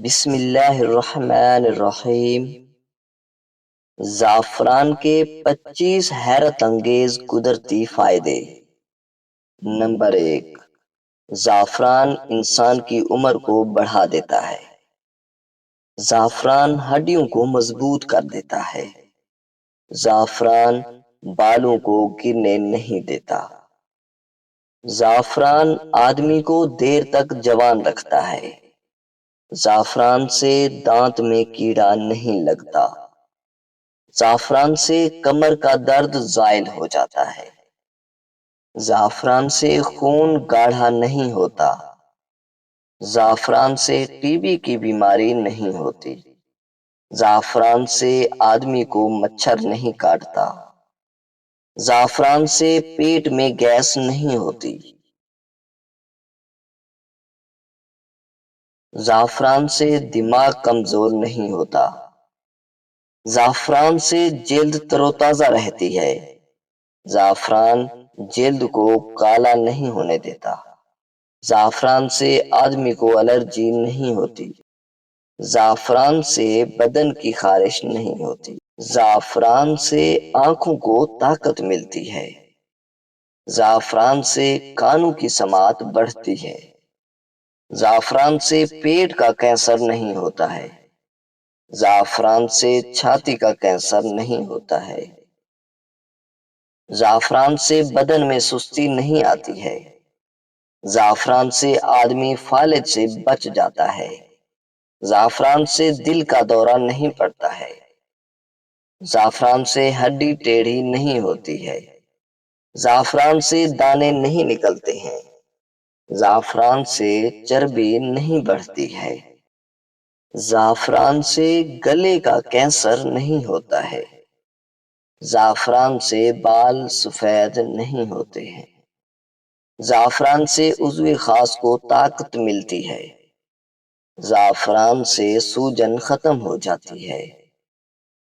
بسم اللہ الرحمن الرحیم۔ زعفران کے 25 حیرت انگیز قدرتی فائدے۔ نمبر 1، زعفران انسان کی عمر کو بڑھا دیتا ہے۔ زعفران ہڈیوں کو مضبوط کر دیتا ہے۔ زعفران بالوں کو گرنے نہیں دیتا۔ زعفران آدمی کو دیر تک جوان رکھتا ہے۔ زعفران سے دانت میں کیڑا نہیں لگتا۔ زعفران سے کمر کا درد زائل ہو جاتا ہے۔ زعفران سے خون گاڑھا نہیں ہوتا۔ زعفران سے ٹی بی کی بیماری نہیں ہوتی۔ زعفران سے آدمی کو مچھر نہیں کاٹتا۔ زعفران سے پیٹ میں گیس نہیں ہوتی۔ زعفران سے دماغ کمزور نہیں ہوتا۔ زعفران سے جلد تر و تازہ رہتی ہے۔ زعفران جلد کو کالا نہیں ہونے دیتا۔ زعفران سے آدمی کو الرجی نہیں ہوتی۔ زعفران سے بدن کی خارش نہیں ہوتی۔ زعفران سے آنکھوں کو طاقت ملتی ہے۔ زعفران سے کانوں کی سماعت بڑھتی ہے۔ زعفران سے پیٹ کا کینسر نہیں ہوتا ہے۔ زعفران سے چھاتی کا کینسر نہیں ہوتا ہے۔ زعفران سے بدن میں سستی نہیں آتی ہے۔ زعفران سے آدمی فالج سے بچ جاتا ہے۔ زعفران سے دل کا دورہ نہیں پڑتا ہے۔ زعفران سے ہڈی ٹیڑھی نہیں ہوتی ہے۔ زعفران سے دانے نہیں نکلتے ہیں۔ زعفران سے چربی نہیں بڑھتی ہے۔ زعفران سے گلے کا کینسر نہیں ہوتا ہے۔ زعفران سے بال سفید نہیں ہوتے ہیں۔ زعفران سے عضو خاص کو طاقت ملتی ہے۔ زعفران سے سوجن ختم ہو جاتی ہے۔